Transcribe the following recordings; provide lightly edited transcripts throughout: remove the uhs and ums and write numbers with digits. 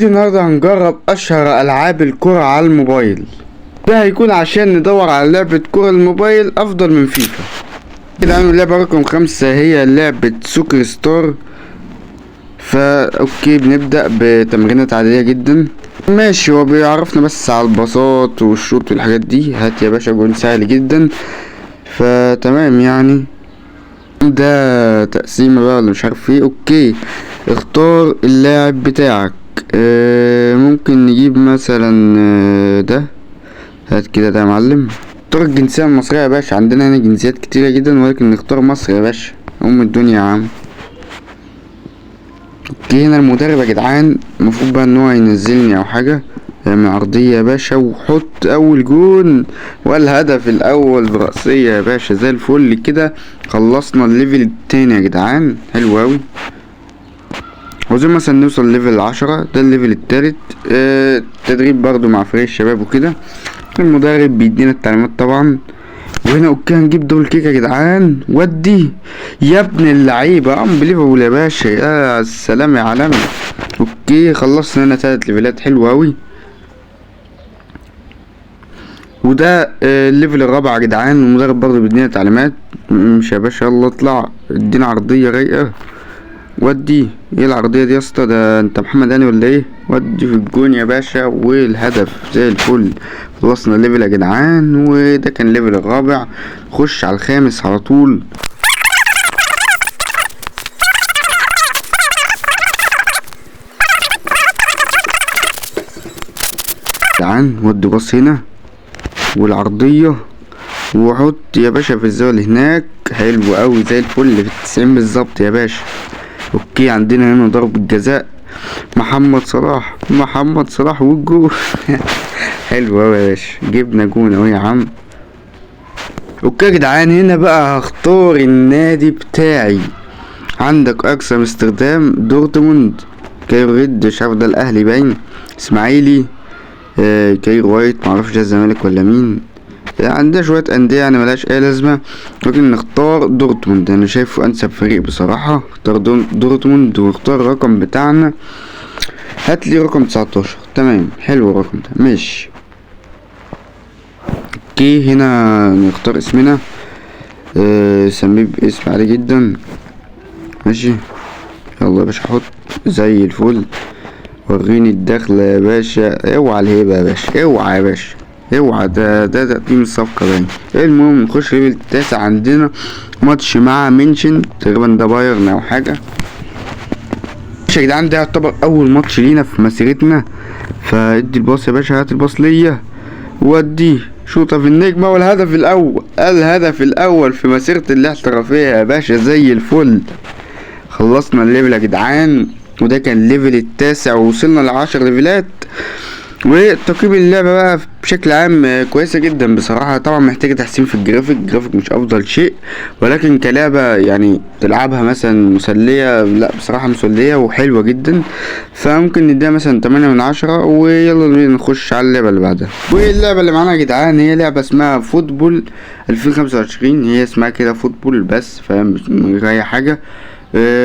النهارده هنجرب اشهر العاب الكرة على الموبايل. ده هيكون عشان ندور على لعبة كرة الموبايل افضل من فيفا. كده عامل اللعبة رقم 5 هي لعبة سوكر ستار. اوكي بنبدأ بتمرينات عادية جدا. ماشي، هو بيعرفنا بس على الباصات والشوط والحاجات دي. هات يا باشا جول سهل جدا، فتمام يعني. ده تقسيمة بقى ولا مش عارف ايه. اوكي اختار اللاعب بتاعك. ممكن نجيب مثلا ده. هات كده ده يا معلم. اختار الجنسية المصرية يا باشا، عندنا هنا جنسيات كتيرة جدا ولكن نختار مصر يا باشا، الدنيا يا عم. اوكي هنا المدرب يا جدعان، المفروض بقى ان هو ينزلني او حاجة. من عرضية يا باشا وحط اول جون والهدف الاول برأسية يا باشا، زي الفل كده. خلصنا الليفل التاني يا جدعان، حلو اوي. عاوزين مثلا نوصل ليفل 10، ده الليفل التالت. تدريب برضو مع فريق الشباب وكده. المدرب بيدينا التعليمات طبعا. وهنا اوكي هنجيب دبل كيك يا جدعان. ودي يا ابن اللعيبه، امبليفبل يا باشا، يا سلام يا عالمي. اوكي خلصنا هنا 3 ليفلات، حلو اوي. وده الليفل الرابع يا جدعان. المدرب برضو بيدينا تعليمات. مش يا باشا، يلا اطلع ادينا عرضيه رايقه. ودي ايه العرضيه دي يا اسطى؟ ده انت محمد هاني ولا ايه؟ ودي في الجون يا باشا والهدف زي الفل. خلصنا الليفل يا جدعان، وده كان الليفل الرابع. خش على الخامس على طول. جدعان ودي باص هنا والعرضيه، وحط يا باشا في الزاويه اللي هناك. حلو قوي زي الفل في 90 بالظبط يا باشا. اوكي عندنا هنا ضربة جزاء. محمد صلاح والجول. حلو اوي يا باشا، جبنا جون اهو يا عم. اوكي يا جدعان، هنا بقى هختار النادي بتاعي. عندك اقصى امستردام، دورتموند، كايرو ريد، مش عارف ده الاهلي باين، اسماعيلي، كايرو وايت، معرفش ده الزمالك ولا مين. عندنا شوية أندية يعني ملهاش أي لازمة، لكن نختار دورتموند. أنا شايفه أنسب فريق بصراحة. اختار دورتموند واختار الرقم بتاعنا. هاتلي رقم 19. تمام، حلو الرقم ده، ماشي. اوكي هنا نختار اسمنا. سميه باسم عادي جدا، ماشي. يلا يا باشا حط زي الفل. وريني الدخلة يا باشا، اوعى الهيبة يا باشا، اوعى يا باشا، اوعى. ده تقديم الصفقة باين. المهم نخش ليفل التاسع. عندنا ماتش مع منشن تقريبا، ده بايرن او حاجة. يا جدعان ده يعتبر اول ماتش لينا في مسيرتنا، فادي الباص يا باشا، هات الباص ليا. ودي شوطة في النجمة والهدف الاول في مسيرة الاحترافية يا باشا، زي الفل. خلصنا الليفل يا جدعان، وده كان الليفل التاسع، ووصلنا ل10 ليفلات. وتقييم اللعبة بقى بشكل عام كويسة جدا بصراحة. طبعا محتاجة تحسين في الجرافيك مش افضل شيء، ولكن كلعبة يعني تلعبها مثلا مسلية، لا بصراحة مسلية وحلوة جدا. فممكن نديها مثلا 8/10. ويلا بينا نخش على اللعبة اللي بعدها. واللعبة اللي معانا يا جدعان هي لعبة اسمها فوتبول 2025. هي اسمها كده فوتبول بس، فاهم، من غير اي حاجة.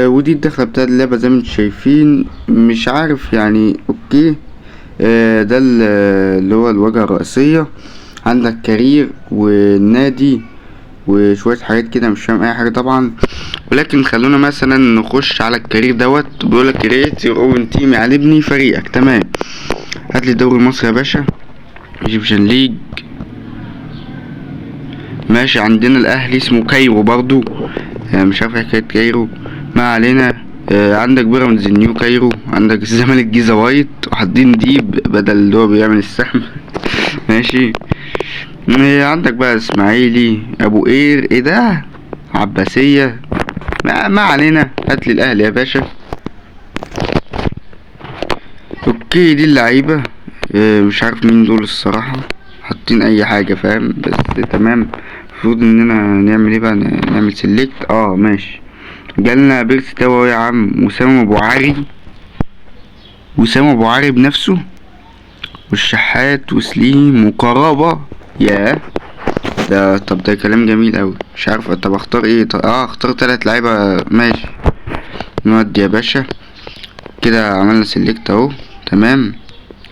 ودي الدخلة بتاعت اللعبة زي ما انتم شايفين، مش عارف يعني. اوكي ده اللي هو الواجهة الرئيسية. عندك كارير والنادي وشوية حاجات كده، مش فاهم اي حاجة طبعا، ولكن خلونا مثلا نخش على الكارير دوت. بيقولك كريت يور اون تيم، يعني ابني فريقك. تمام، هاتلي الدوري المصري يا باشا، ايجيبشن ليج، ماشي. عندنا الاهلي اسمه كايرو برضو، مش عارف حكاية كايرو، ما علينا. عندك بيراميدز نيو كايرو، عندك الزمالك جيزة وايت، وحاطين ديب بدل اللي هو بيعمل السهم. ماشي. عندك بقى اسماعيلي، ابو قير، ايه ده، عباسية، ما علينا. هاتلي الاهلي يا باشا. اوكي دي اللعيبة. مش عارف مين دول الصراحة، حاطين اي حاجة فاهم، بس تمام. المفروض اننا نعمل ايه بقى؟ نعمل سيلكت. ماشي. جالنا بيرس تاو يا عم، وسام ابو عري بنفسه، والشحات وسليم وكرابة. ياه ده، طب ده كلام جميل اوي. مش عارف طب اختار ايه. اختار 3 لعيبة، ماشي. نودي يا باشا كده، عملنا سيلكت اهو. تمام.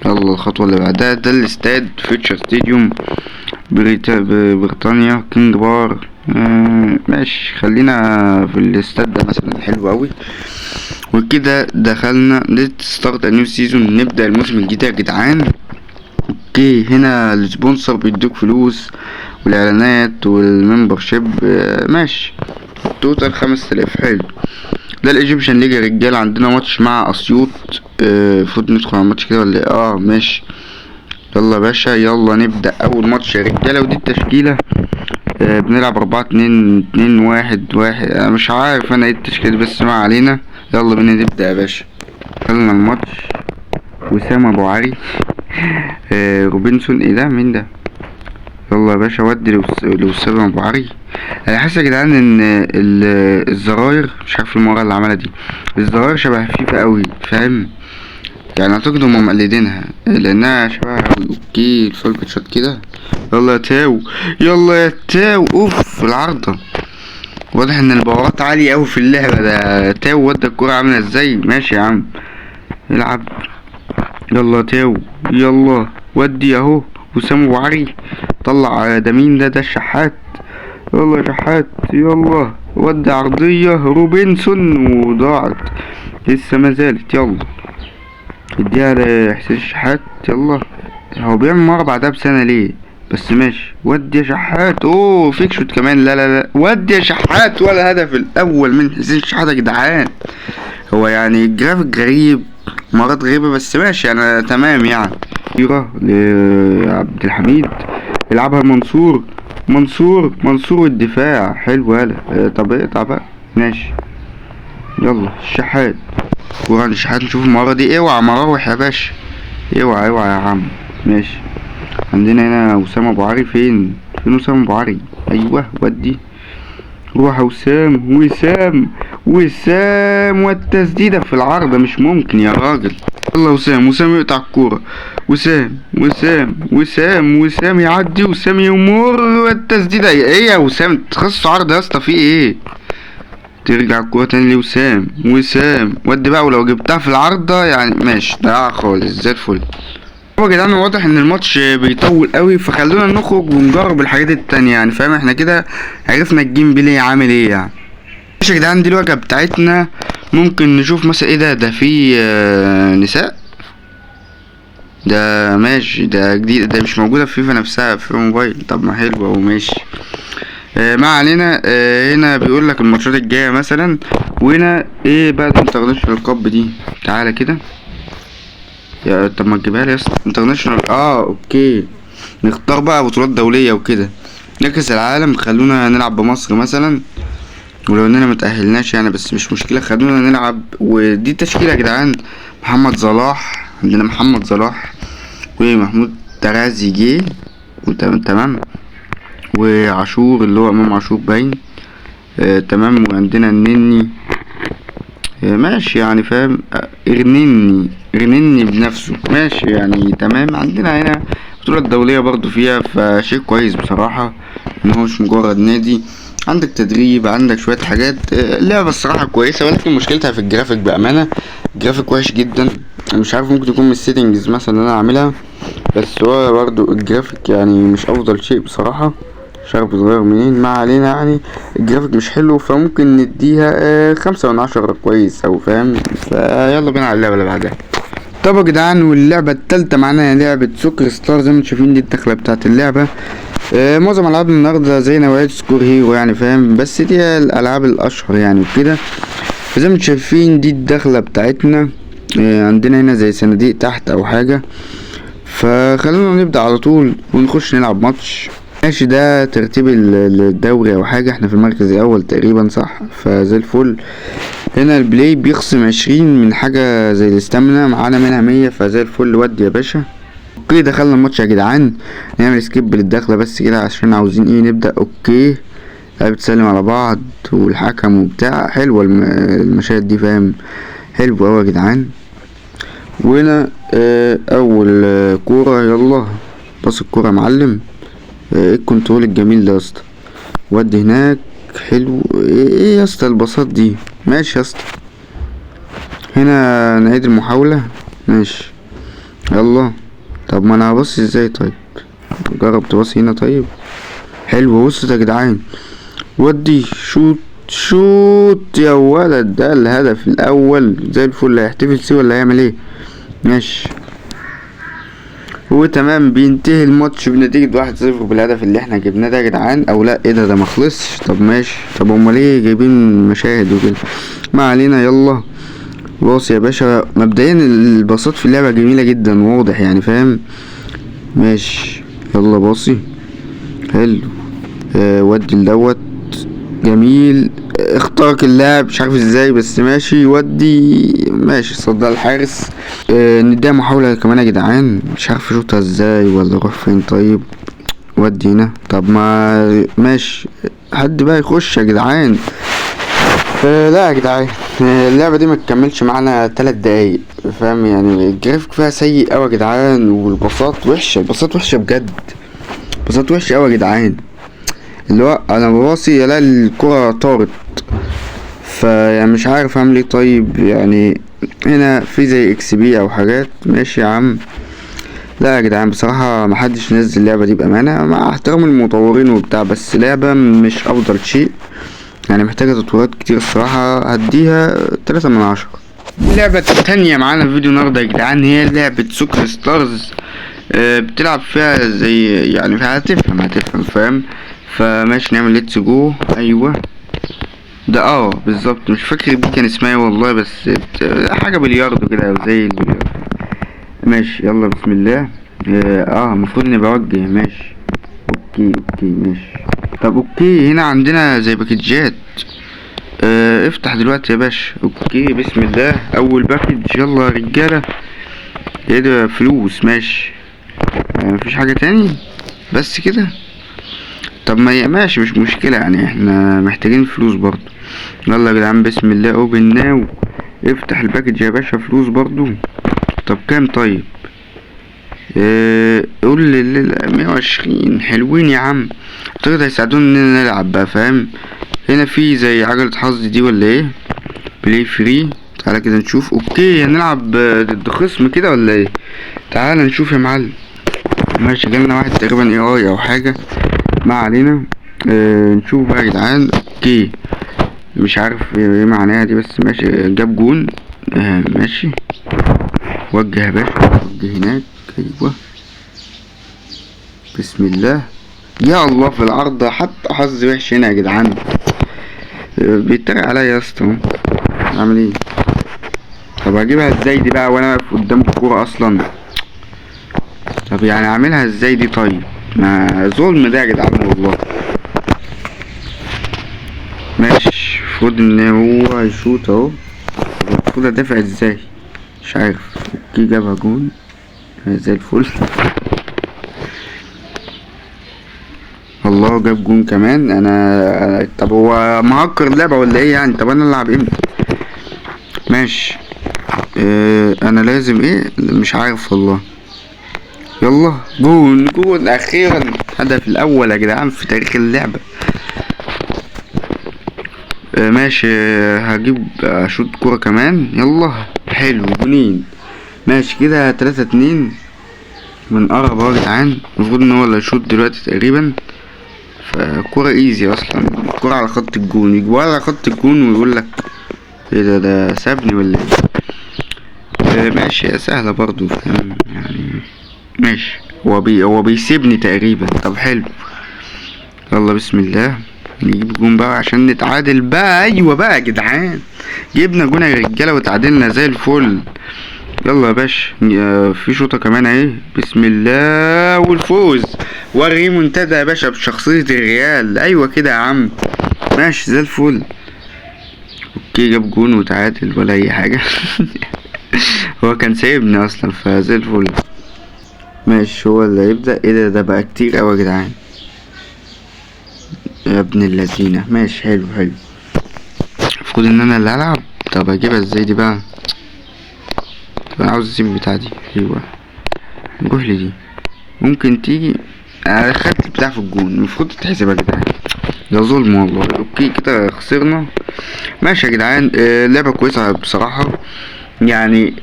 يلا الخطوة اللي بعدها ده الاستاد فيوتشر ستاديوم بريطانيا كينج بار. ماشي، خلينا في الاستاد ده مثلا، حلو اوي. وكده دخلنا ليت ستارت نيو سيزون، نبدأ الموسم الجديد يا جدعان. اوكي، هنا السبونسر بيدوك فلوس والاعلانات والممبرشيب. ماشي، توتال 5000. حلو. ده الايجيبشن ليج يا رجاله، عندنا ماتش مع اسيوط. المفروض ندخل على الماتش كده ولا ايه؟ ماشي. يلا يا باشا، يلا نبدأ اول ماتش يا رجاله. ودي التشكيله. بنلعب 4-2-2-1-1. انا مش عارف انا ايه التشكيله بس ما علينا. يلا بينا نبدأ يا باشا. دخلنا الماتش. وسام ابو علي. روبنسون، ايه ده؟ مين ده؟ يلا يا باشا ودي لوسام ابو علي. انا حاسس يا جدعان ان الزراير، مش عارف المره اللي عملها دي، الزراير شبه فيفا قوي، فاهم يعني؟ اعتقد هم مقلدينها لانها شبه قوي. اوكي، الفرق شوت كده. يلا يا تاو، يلا يا تاو. اوف العارضه. واضح ان الباورات عاليه قوي في اللعبه. ده تاو ودى الكوره عامله ازاي. ماشي يا عم، العب. يلا يا تاو، يلا ودي اهو. وسام ابو علي طلع. ده مين ده؟ ده الشحات. يلا يا شحات، يلا ودي عرضية روبنسون وضاعت. لسه ما زالت. يلا اديها لحسين الشحات. يلا، هو بيعمل مرة بعدها بسنة ليه؟ بس ماشي، ودي يا شحات. اوه فيك شوت كمان. لا لا لا، ودي يا شحات. ولا هدف الاول من حسين الشحات يا جدعان. هو يعني الجرافيك غريب، مرات غريبة، بس ماشي انا تمام يعني. كورة لعبد الحميد، يلعبها منصور. منصور الدفاع. حلو. يالا طب اقطع بقى. ماشي. يلا الشحات، كورة عند الشحات. نشوف المرة دي. اوعى مراوح يا باشا، اوعى اوعى يا عم. ماشي. عندنا هنا وسام ابو علي. فين وسام ابو علي؟ ايوه ودي. روح وسام والتسديدة في العارضة. مش ممكن يا راجل. يلا وسام يقطع الكورة. وسام يعدي. وسام يمر والتسديدة. ايه يا وسام؟ تخصص عرض يا اسطى، في ايه؟ ترجع الكورة تاني لوسام. ودي بقى، ولو جبتها في العارضة يعني ماشي، ضيعها خالص زي الفل. هو يا جدعان واضح ان الماتش بيطول قوي، فخلونا نخرج ونجرب الحاجات التانية يعني، فاهم؟ احنا كده عرفنا الجيم بلاي عامل ايه يعني. ماشي يا جدعان، دي الواجهة بتاعتنا. ممكن نشوف مثلا ايه ده في نساء. ده ماشي، ده جديد، ده مش موجودة في فيفا نفسها في موبايل. طب ما حلو اهو. ماشي. ما علينا. هنا بيقول لك الماتشات الجاية مثلا. وهنا ايه بقى؟ انترناشونال الكاب دي. تعالى كده يا، طب ما تجيبها لي يا اسطى. انترناشونال. اوكي، نختار بقى بطولات دولية وكده. كأس العالم خلونا نلعب بمصر مثلا، ولو اننا متأهلناش يعني بس مش مشكلة، خلونا نلعب. ودي التشكيلة يا جدعان. محمد صلاح، عندنا محمد صلاح ومحمود ترازي جه تمام. وعاشور اللي هو امام عاشور باين. تمام. وعندنا النني. ماشي يعني، فاهم؟ ارنني بنفسه. ماشي يعني تمام. عندنا هنا بطولة دولية برضو فيها، فشيء كويس بصراحة ان هو مش مجرد نادي. عندك تدريب، عندك شوية حاجات. اللعبة الصراحة كويسة، ولكن مشكلتها في الجرافيك بأمانة. الجرافيك وحش جدا. انا مش عارف، ممكن يكون من السيتنجز مثلا اللي انا عاملها، بس هو برضو الجرافيك يعني مش افضل شيء بصراحة. مش عارف صغير منين، ما علينا يعني. الجرافيك مش حلو، فممكن نديها 5/10 كويس او فاهم. فيلا بينا على اللعبة اللي بعدها. طب يا جدعان، واللعبة التالتة معانا لعبة سوكر ستار. زي ما انتم شايفين دي الدخلة بتاعت اللعبة. معظم العاب النهارده زي نوعية سكور هيرو يعني، فاهم؟ بس دي الالعاب الاشهر يعني وكده. فزي ما انتم شايفين دي الدخلة بتاعتنا. عندنا هنا زي صناديق تحت او حاجة. فخلونا نبدأ على طول ونخش نلعب ماتش. ماشي، ده ترتيب الدوري او حاجة. احنا في المركز الاول تقريبا، صح؟ فزي الفل. هنا البلاي بيخصم 20 من حاجة زي الاستامنا، معانا منها 100، فزي الفل. ودي يا باشا. اوكي، دخلنا الماتش يا جدعان. نعمل سكيب للدخلة بس كده عشان عاوزين ايه نبدأ. اوكي، بتسلم على بعض والحكم وبتاع. حلوة المشاهد دي، فاهم؟ حلو اوي يا جدعان. وهنا اول كورة. يلا باص الكورة يا معلم. ايه الكنترول الجميل ده يا اسطى؟ ودي هناك. حلو. ايه يا اسطى الباصات دي؟ ماشي يا اسطى. هنا نعيد المحاولة. ماشي. يلا. طب ما انا هبص ازاي؟ طيب جرب تبص هنا. طيب حلو. بصوا يا جدعان، ودي شوت شوت يا ولد. ده الهدف الاول زي الفل. هيحتفل سي ولا هيعمل ايه؟ ماشي. وتمام بينتهي الماتش بنتيجة 1-0 بالهدف اللي احنا جبناه ده يا جدعان. او لا، ايه ده مخلصش. طب ماشي. طب امال ايه جايبين مشاهد وكده؟ ما علينا. يلا باص يا باشا. مبدئيا الباصات في اللعبة جميلة جدا، واضح يعني، فاهم؟ ماشي. يلا باصي. حلو. ودي لدوت. جميل. اخترق اللاعب مش عارف ازاي، بس ماشي. ودي ماشي. صد الحارس. نديها محاولة كمان يا جدعان. مش عارف اشوطها ازاي ولا اروح فين. طيب ودي هنا. طب ما ماشي. حد بقى يخش يا جدعان. لا يا جدعان. اللعبة دي ما تكملش معانا 3 دقايق، فاهم يعني؟ الجرافيك فيها سيء اوي يا جدعان، والباصات وحشة. الباصات وحشة بجد. باصات وحشة اوي يا جدعان. اللي هو انا بباصي الاقي الكرة طارت. يعني مش عارف اعمل ايه. طيب يعني هنا في زي اكس بي او حاجات. ماشي يا عم. لا يا جدعان بصراحة محدش نزل اللعبة دي بأمانة، مع احترام المطورين وبتاع، بس لعبة مش افضل شيء يعني. محتاجة تطويرات كتير الصراحة. هديها 3/10. اللعبة التانية معانا في فيديو النهاردة يا جدعان هي لعبة سوكر ستارز. بتلعب فيها زي يعني، هتفهم فاهم. فماشي نعمل ليتس جو. ايوه ده بالظبط. مش فاكر دي كان اسمها ايه والله، بس حاجة بلياردو كده زي البلياردو. ماشي يلا بسم الله. المفروض اني بوجه. ماشي. اوكي ماشي. طب اوكي هنا عندنا زي باكجات. افتح دلوقتي يا باشا. اوكي بسم الله. اول باكج. يلا يا رجالة. ايه ده؟ فلوس. ماشي. مفيش حاجة تاني بس كده. طب ما ماشي مش مشكلة يعني، احنا محتاجين فلوس برضو. يلا يا جدعان بسم الله. اوبن ناو. افتح الباكج يا باشا. فلوس برضو. طب كام؟ طيب قول لي 120. حلوين يا عم. اعتقد هيساعدونا اننا نلعب بقى، فاهم؟ هنا في زي عجلة حظ دي ولا ايه؟ بلاي فري. تعالى كده نشوف. اوكي هنلعب ضد خصم كده ولا ايه؟ تعالى نشوف يا معلم. ماشي. جالنا واحد تقريبا اي او حاجة. ما علينا. نشوف بقى يا جدعان. اوكي مش عارف ايه معناها دي، بس ماشي. جاب جون. ماشي. وجه يا باشا. وجه هناك. ايوه بسم الله. يا الله في العرض. حتى حظ وحش هنا يا جدعان. بيتريق عليا يا اسطى. اعمل ايه؟ طب هجيبها ازاي دي بقى وانا واقف قدام الكورة اصلا؟ طب يعني اعملها ازاي دي؟ طيب ما ظلم ده يا جدعان والله. ماشي. المفروض ان هو هيشوط اهو. المفروض ادافع ازاي؟ مش عارف. اوكي جابها جون زي الفل. الله جاب جون كمان. طب هو مهكر اللعبة ولا ايه يعني؟ طب انا العب امتى؟ ماشي. انا لازم ايه؟ مش عارف والله. يلا جون اخيرا. الهدف الاول يا جدعان في تاريخ اللعبة. ماشي. هجيب اشوط كورة كمان. يلا حلو. جونين. ماشي كده 3-2. من قرب اهو يا جدعان. المفروض ان هو اللي يشوط دلوقتي تقريبا. فكورة ايزي اصلا. كورة على خط الجون. يجوا على خط الجون ويقول لك ايه ده سابني ولا ايه؟ ماشي سهلة برضو، فاهم يعني. ماشي. هو بيسيبني تقريبا. طب حلو. يلا بسم الله. نجيب جون بقى عشان نتعادل بقى. ايوه بقى يا جدعان. جبنا جون يا رجاله وتعادلنا زي الفل. يلا يا باشا. في شوطه كمان اهي. بسم الله. والفوز. والريمونتادا يا باشا بشخصيه الريال. ايوه كده يا عم. ماشي زي الفل. اوكي جاب جون وتعادل ولا اي حاجه. هو كان سايبني اصلا فزي الفل. ماشي. هو اللي هيبدا. ايه ده بقى كتير اوي يا جدعان يا ابن اللذينه. ماشي حلو. المفروض ان انا اللي هلعب. طب اجيبها ازاي دي بقى؟ طب انا عاوز اسيب البتاع دي. ايوه نروح لي دي. ممكن تيجي. انا خدت البتاع في الجون. المفروض تتحسب يا جدعان. ده ظلم والله. اوكي كده خسرنا. ماشي يا جدعان. لعبة كويسة بصراحة. يعني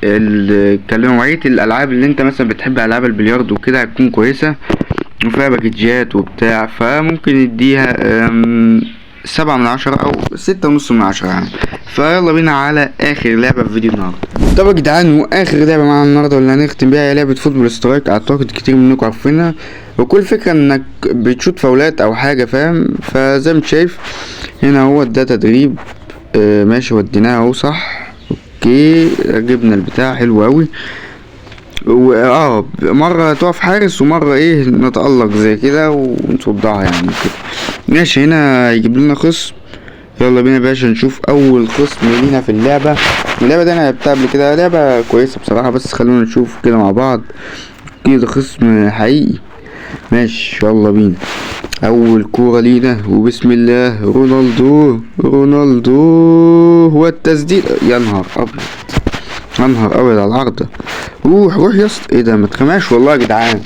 كنوعية الالعاب اللي انت مثلا بتحب العاب البلياردو وكده هتكون كويسة وفيها باكجات وبتاع، فممكن نديها 7/10 او 6.5/10 يعني. فيلا بينا على اخر لعبة في فيديو النهاردة. طب يا جدعان، واخر لعبة معانا النهاردة واللي هنختم بيها هي لعبة فوتبول سترايك. اعتقد كتير منكم عارفينها، وكل فكرة انك بتشوت فاولات او حاجة، فاهم؟ فزي ما انت شايف هنا هو ده تدريب. ماشي، وديناها اهو صح. اوكي، جبنا البتاع حلو اوي. مرة تقف حارس ومرة ايه نتألق زي كده ونصدها يعني كده. ماشي، هنا يجيب لنا خصم. يلا بينا يا باشا نشوف اول خصم لينا في اللعبة. اللعبة دي انا لعبتها قبل كده، لعبة كويسة بصراحة، بس خلونا نشوف كده مع بعض. كده خصم حقيقي. ماشي يلا بينا. اول كورة لينا وبسم الله. رونالدو رونالدو، هو التسديد. يا نهار ابيض، يا نهار ابيض على العارضة. روح روح يا اسطى، ايه ده؟ ما تخماش والله يا جدعان.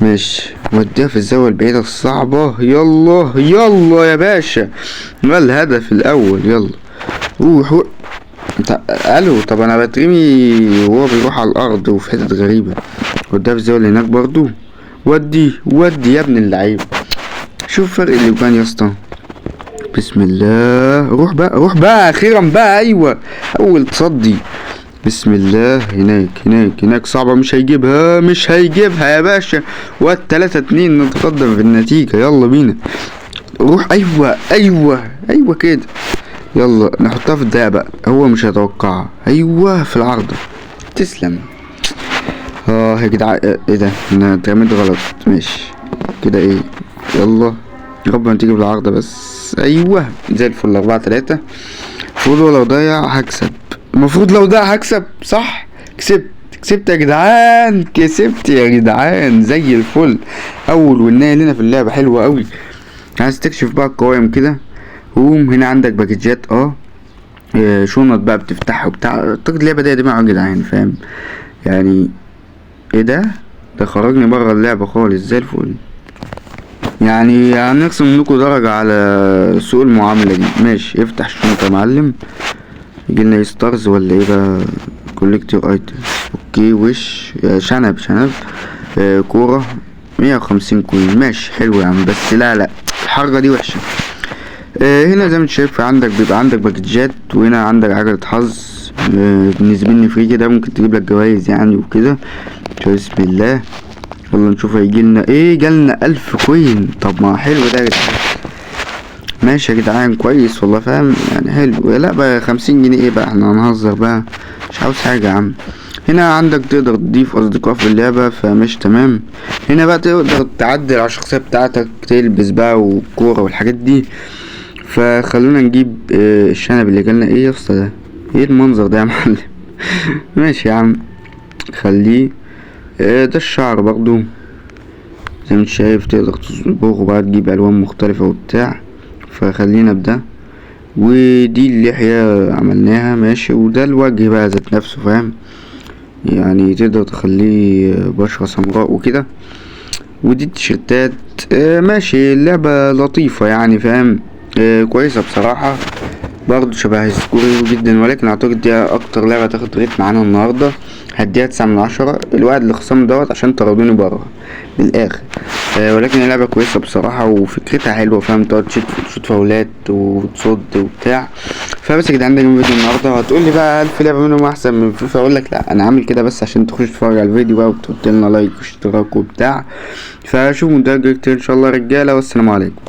ماشي، وديها في الزاوية البعيدة الصعبة. يلا يلا يا باشا، ما الهدف الاول؟ يلا روح روح. الو، طب انا بترمي وهو بيروح على الارض وفي حتت غريبة. وديها في الزاوية اللي هناك برضو. ودي يا ابن اللعيب. شوف فرق اللي كان يا اسطى. بسم الله، روح بقى روح بقى اخيرا بقى. ايوه، اول تصدي. بسم الله. هناك صعبة، مش هيجيبها يا باشا. و3-2 نتقدم في النتيجة. يلا بينا روح. ايوه كده. يلا نحطها في الدقيقة بقى، هو مش هيتوقعها. ايوه في العارضة. تسلم. يا جدعان، ايه ده؟ انا اترميت غلط. ماشي كده. ايه، يلا ربنا تيجي بالعارضة بس. ايوه زي الفل. 4-3. المفروض لو ضيع هكسب. صح. كسبت يا جدعان، زي الفل. اول والنهاية لنا في اللعبة حلوة قوي. عايز تكشف بقى القوائم كده. هنا عندك باكجات شنط بقى بتفتحها وبتاع. اعتقد اللعبة دي دماغ يا جدعان، فاهم يعني؟ ايه ده خرجني بره اللعبة خالص. زي الفل يعني. هنقسم لكم درجة على سوء المعاملة دي. ماشي، افتح الشنطة يا معلم. يجيلنا ستارز ولا ايه بقى؟ كوليكتور ايتمز. اوكي، وش شنب كورة 150 كوين. ماشي حلو يا عم، بس لا الحركة دي وحشة. هنا زي ما انت شايف بيبقى عندك باكجات، وهنا عندك عجلة حظ بالنسبة فري كده، ممكن تجيب لك جوايز يعني وكده. بسم الله. يلا نشوف هيجيلنا ايه. جالنا 1000 كوين. طب ما حلو ده يا جدعان. ماشي يا جدعان، كويس والله، فاهم يعني؟ حلو. لا بقى 50 جنيه ايه بقى؟ احنا هنهزر بقى، مش عاوز حاجة يا عم. هنا عندك تقدر تضيف اصدقاء في اللعبة، فمش تمام. هنا بقى تقدر تعدل على الشخصية بتاعتك، تلبس بقى والكورة والحاجات دي. فخلونا نجيب الشنب اللي جالنا. ايه يا اسطى ده؟ ايه المنظر ده يا معلم؟ ماشي يا عم، خليه. ده الشعر برضو زي ما انت شايف، تقدر تصبغه بقى، تجيب الوان مختلفة وبتاع. فخلينا بده. ودي اللحية عملناها. ماشي، وده الوجه بقى ذات نفسه، فاهم يعني؟ تقدر تخليه بشرة سمراء وكده. ودي التيشيرتات. ماشي، اللعبة لطيفة يعني، فاهم؟ كويسة بصراحة. برضو شبه سكوري جدا، ولكن اعتقد دي اكتر لعبة تاخد ريت معانا النهاردة. هديها 9/10. الوعد للخصام دوت عشان طردوني بره بالاخر. ولكن هي لعبة كويسة بصراحة، وفكرتها حلوة، فاهم؟ تقعد تشوت فاولات وتصد وبتاع. فبس يا جدعان، ده كان فيديو النهارده. هتقولي بقى هل في لعبة منهم احسن من فيفا؟ اقول لك لا، انا عامل كده بس عشان تخش تتفرج على الفيديو بقى وتحط لنا لايك واشتراك وبتاع. فاشوفكم ده ان شاء الله يا رجالة، والسلام عليكم.